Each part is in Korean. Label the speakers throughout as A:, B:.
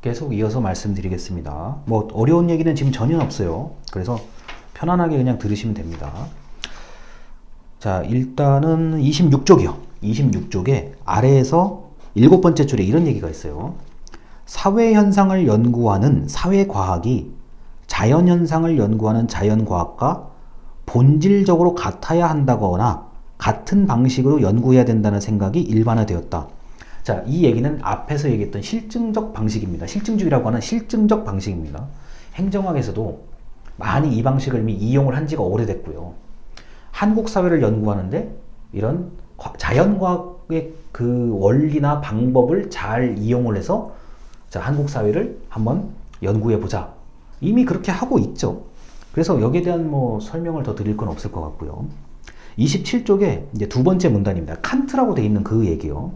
A: 계속 이어서 말씀드리겠습니다. 뭐 어려운 얘기는 지금 전혀 없어요. 그래서 편안하게 그냥 들으시면 됩니다. 자, 일단은 26쪽이요. 26쪽에 아래에서 7번째 줄에 이런 얘기가 있어요. 사회현상을 연구하는 사회과학이 자연현상을 연구하는 자연과학과 본질적으로 같아야 한다거나 같은 방식으로 연구해야 된다는 생각이 일반화되었다. 자, 이 얘기는 앞에서 얘기했던 실증적 방식입니다. 실증주의라고 하는 실증적 방식입니다. 행정학에서도 많이 이 방식을 이미 이용을 한 지가 오래됐고요. 한국 사회를 연구하는데 이런 자연과학의 그 원리나 방법을 잘 이용을 해서 자, 한국 사회를 한번 연구해 보자. 이미 그렇게 하고 있죠. 그래서 여기에 대한 뭐 설명을 더 드릴 건 없을 것 같고요. 27쪽에 이제 두 번째 문단입니다. 칸트라고 돼 있는 그 얘기요.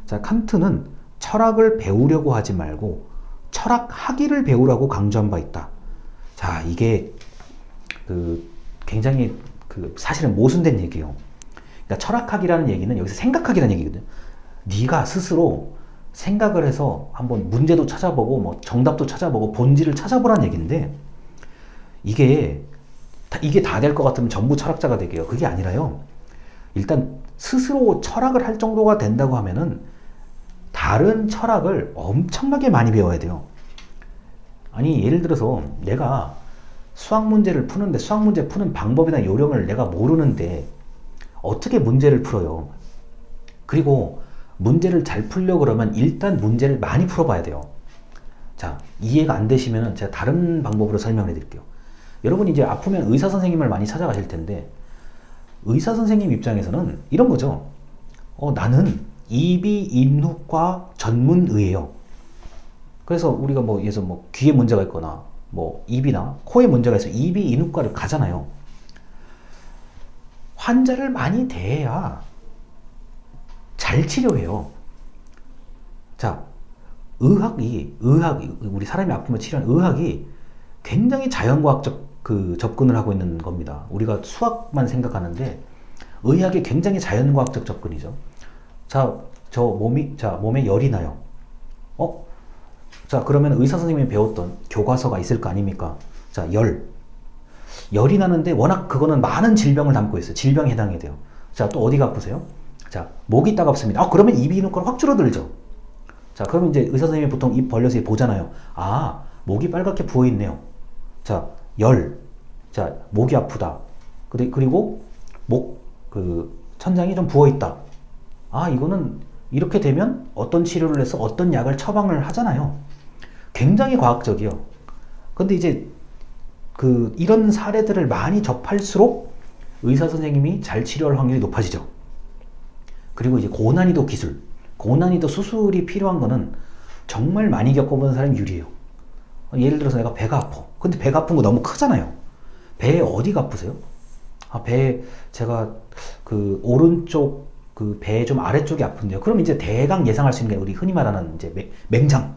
A: 자, 칸트는 철학을 배우려고 하지 말고 철학하기를 배우라고 강조한 바 있다. 자, 이게 굉장히 사실은 모순된 얘기예요. 그러니까 철학하기라는 얘기는 여기서 생각하기라는 얘기거든요. 네가 스스로 생각을 해서 한번 문제도 찾아보고 뭐 정답도 찾아보고 본질을 찾아보라는 얘기인데 이게 다 될 것 같으면 전부 철학자가 되게요. 그게 아니라요. 일단 스스로 철학을 할 정도가 된다고 하면은 다른 철학을 엄청나게 많이 배워야 돼요. 아니, 예를 들어서 내가 수학 문제를 푸는데 수학 문제 푸는 방법이나 요령을 내가 모르는데 어떻게 문제를 풀어요? 그리고 문제를 잘 풀려고 그러면 일단 문제를 많이 풀어봐야 돼요. 자, 이해가 안 되시면 제가 다른 방법으로 설명해 드릴게요. 여러분이 이제 아프면 의사 선생님을 많이 찾아가실 텐데 의사 선생님 입장에서는 이런 거죠. 나는 이비인후과 전문의예요. 그래서 우리가 뭐 예를 들어서 뭐 귀에 문제가 있거나 뭐 입이나 코에 문제가 있어서 이비인후과를 가잖아요. 환자를 많이 대해야 잘 치료해요. 자, 의학이 우리 사람이 아프면 치료하는 의학이 굉장히 자연과학적 접근을 하고 있는 겁니다. 우리가 수학만 생각하는데 의학이 굉장히 자연과학적 접근이죠. 자, 몸에 열이 나요. 자, 그러면 의사 선생님이 배웠던 교과서가 있을 거 아닙니까? 자, 열이 나는데 워낙 그거는 많은 질병을 담고 있어요. 질병에 해당이 돼요. 자, 또 어디가 아프세요? 자, 목이 따갑습니다. 그러면 이비인후과로 확 줄어들죠. 자, 그러면 이제 의사 선생님이 보통 입 벌려서 보잖아요. 아, 목이 빨갛게 부어있네요. 자, 자, 목이 아프다. 그리고 천장이 좀 부어있다. 아, 이거는 이렇게 되면 어떤 치료를 해서 어떤 약을 처방을 하잖아요. 굉장히 과학적이요. 근데 이제 이런 사례들을 많이 접할수록 의사 선생님이 잘 치료할 확률이 높아지죠. 그리고 이제 고난이도 기술, 고난이도 수술이 필요한 거는 정말 많이 겪어본 사람이 유리해요. 예를 들어서 내가 배가 아파. 근데 배가 아픈 거 너무 크잖아요. 배에 어디가 아프세요? 배에 제가 오른쪽 배 좀 아래쪽이 아픈데요. 그럼 이제 대강 예상할 수 있는 게 우리 흔히 말하는 이제 맹장.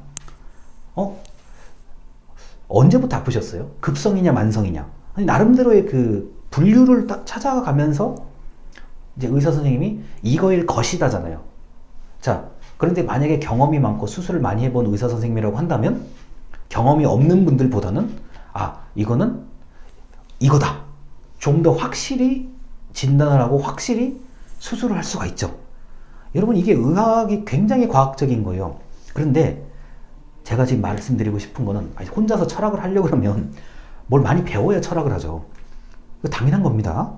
A: 언제부터 아프셨어요? 급성이냐 만성이냐? 아니, 나름대로의 분류를 딱 찾아가면서 이제 의사 선생님이 이거일 것이다잖아요. 자, 그런데 만약에 경험이 많고 수술을 많이 해본 의사 선생님이라고 한다면 경험이 없는 분들보다는 이거는 이거다. 좀 더 확실히 진단을 하고 확실히 수술을 할 수가 있죠. 여러분, 이게 의학이 굉장히 과학적인 거예요. 그런데 제가 지금 말씀드리고 싶은 거는 혼자서 철학을 하려고 그러면 뭘 많이 배워야 철학을 하죠. 당연한 겁니다.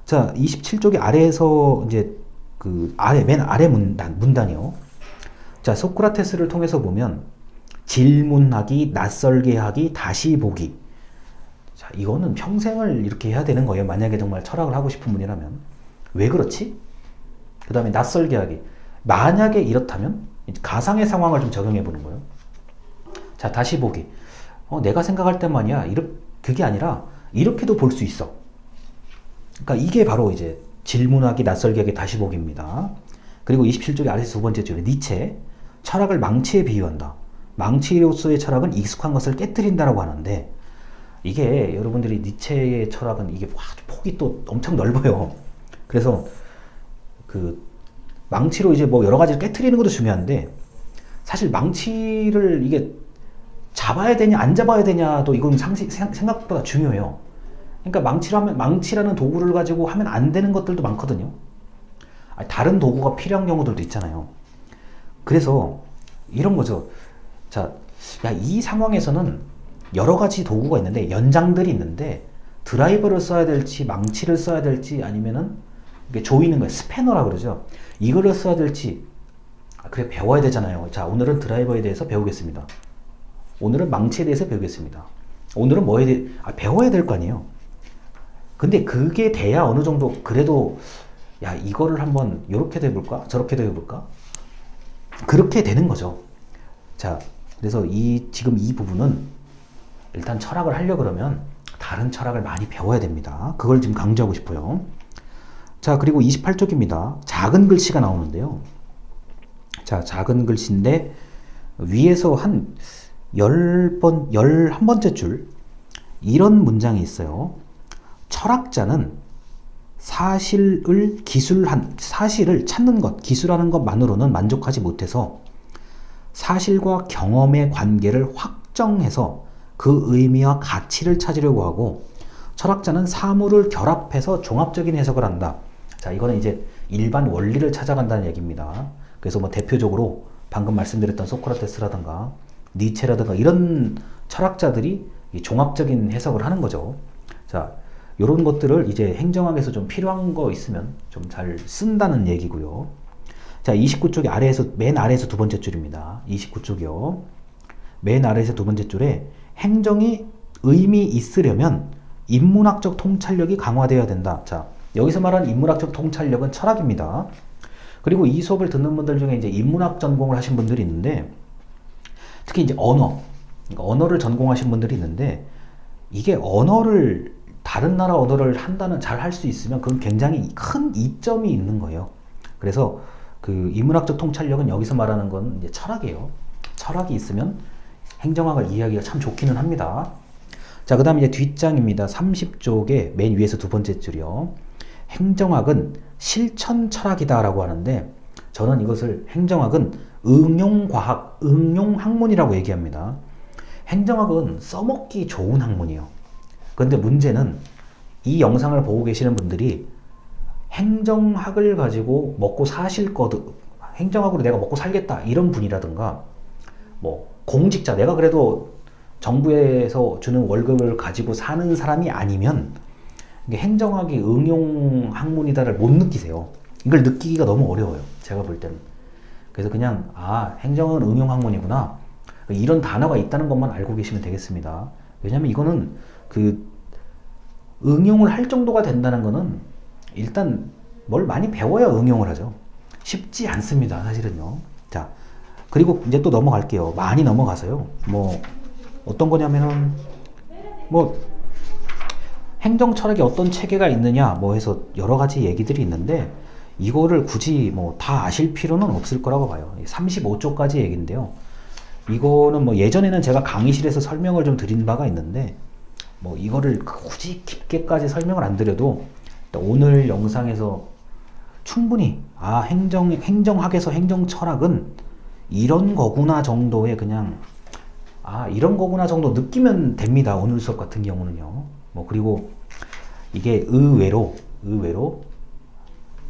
A: 자, 27쪽의 아래에서 이제 맨 아래 문단이요. 자, 소크라테스를 통해서 보면 질문하기, 낯설게 하기, 다시 보기. 자, 이거는 평생을 이렇게 해야 되는 거예요. 만약에 정말 철학을 하고 싶은 분이라면. 왜 그렇지? 그 다음에 낯설게 하기. 만약에 이렇다면 가상의 상황을 좀 적용해 보는 거예요. 자, 다시 보기. 내가 생각할 때만이야. 그게 아니라 이렇게도 볼 수 있어. 그러니까 이게 바로 이제 질문하기, 낯설게 하기, 다시 보기입니다. 그리고 27쪽의 아래에서 두 번째 줄에 니체. 철학을 망치에 비유한다. 망치로서의 철학은 익숙한 것을 깨뜨린다라고 하는데 이게 여러분들이 니체의 철학은 이게 폭이 또 엄청 넓어요. 그래서 망치로 이제 뭐 여러 가지를 깨뜨리는 것도 중요한데 사실 망치를 이게 잡아야 되냐 안 잡아야 되냐도 이건 생각보다 중요해요. 그러니까 망치라는 도구를 가지고 하면 안 되는 것들도 많거든요. 다른 도구가 필요한 경우들도 있잖아요. 그래서 이런 거죠. 자, 이 상황에서는 여러 가지 도구가 있는데, 연장들이 있는데, 드라이버를 써야 될지, 망치를 써야 될지, 아니면은, 이게 조이는 거예요. 스패너라 그러죠. 이거를 써야 될지, 그래, 배워야 되잖아요. 자, 오늘은 드라이버에 대해서 배우겠습니다. 오늘은 망치에 대해서 배우겠습니다. 오늘은 배워야 될 거 아니에요. 근데 그게 돼야 어느 정도, 그래도, 이거를 한번, 요렇게도 해볼까? 저렇게도 해볼까? 그렇게 되는 거죠. 자, 그래서 지금 이 부분은 일단 철학을 하려고 그러면 다른 철학을 많이 배워야 됩니다. 그걸 지금 강조하고 싶어요. 자, 그리고 28쪽입니다. 작은 글씨가 나오는데요. 자, 작은 글씨인데 위에서 한 11번째 줄 이런 문장이 있어요. 철학자는 사실을 찾는 것, 기술하는 것만으로는 만족하지 못해서 사실과 경험의 관계를 확정해서 그 의미와 가치를 찾으려고 하고, 철학자는 사물을 결합해서 종합적인 해석을 한다. 자, 이거는 이제 일반 원리를 찾아간다는 얘기입니다. 그래서 뭐 대표적으로 방금 말씀드렸던 소크라테스라든가 니체라든가 이런 철학자들이 이 종합적인 해석을 하는 거죠. 자, 이런 것들을 이제 행정학에서 좀 필요한 거 있으면 좀 잘 쓴다는 얘기고요. 자, 29쪽이 맨 아래에서 두 번째 줄입니다. 29쪽이요. 맨 아래에서 두 번째 줄에 행정이 의미 있으려면 인문학적 통찰력이 강화되어야 된다. 자, 여기서 말하는 인문학적 통찰력은 철학입니다. 그리고 이 수업을 듣는 분들 중에 이제 인문학 전공을 하신 분들이 있는데, 특히 이제 그러니까 언어를 전공하신 분들이 있는데, 이게 다른 나라 언어를 잘 할 수 있으면 그건 굉장히 큰 이점이 있는 거예요. 그래서 그 인문학적 통찰력은 여기서 말하는 건 이제 철학이에요. 철학이 있으면 행정학을 이해하기가 참 좋기는 합니다. 자, 그 다음에 이제 뒷장입니다. 30쪽에 맨 위에서 두 번째 줄이요. 행정학은 실천 철학이다 라고 하는데, 저는 이것을 행정학은 응용과학, 응용학문이라고 얘기합니다. 행정학은 써먹기 좋은 학문이에요. 그런데 문제는 이 영상을 보고 계시는 분들이 행정학을 가지고 먹고 사실 행정학으로 내가 먹고 살겠다 이런 분이라든가, 뭐 공직자, 내가 그래도 정부에서 주는 월급을 가지고 사는 사람이 아니면 행정학이 응용학문이다를 못 느끼세요. 이걸 느끼기가 너무 어려워요. 제가 볼 때는. 그래서 그냥 행정은 응용학문이구나, 이런 단어가 있다는 것만 알고 계시면 되겠습니다. 왜냐면 이거는 응용을 할 정도가 된다는 거는 일단 뭘 많이 배워야 응용을 하죠. 쉽지 않습니다, 사실은요. 자, 그리고 이제 또 넘어갈게요. 많이 넘어가서요. 뭐 어떤 거냐면은 뭐 행정 철학에 어떤 체계가 있느냐 뭐 해서 여러 가지 얘기들이 있는데, 이거를 굳이 뭐 다 아실 필요는 없을 거라고 봐요. 35쪽까지 얘기인데요. 이거는 뭐 예전에는 제가 강의실에서 설명을 좀 드린 바가 있는데, 뭐 이거를 굳이 깊게까지 설명을 안 드려도 오늘 영상에서 충분히 행정학에서 행정철학은 이런 거구나 정도의 그냥 이런 거구나 정도 느끼면 됩니다. 오늘 수업 같은 경우는요. 뭐 그리고 이게 의외로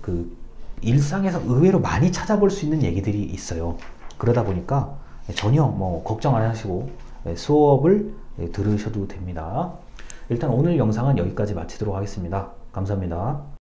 A: 그 일상에서 의외로 많이 찾아볼 수 있는 얘기들이 있어요. 그러다 보니까 전혀 뭐 걱정 안 하시고 수업을 들으셔도 됩니다. 일단 오늘 영상은 여기까지 마치도록 하겠습니다. 감사합니다.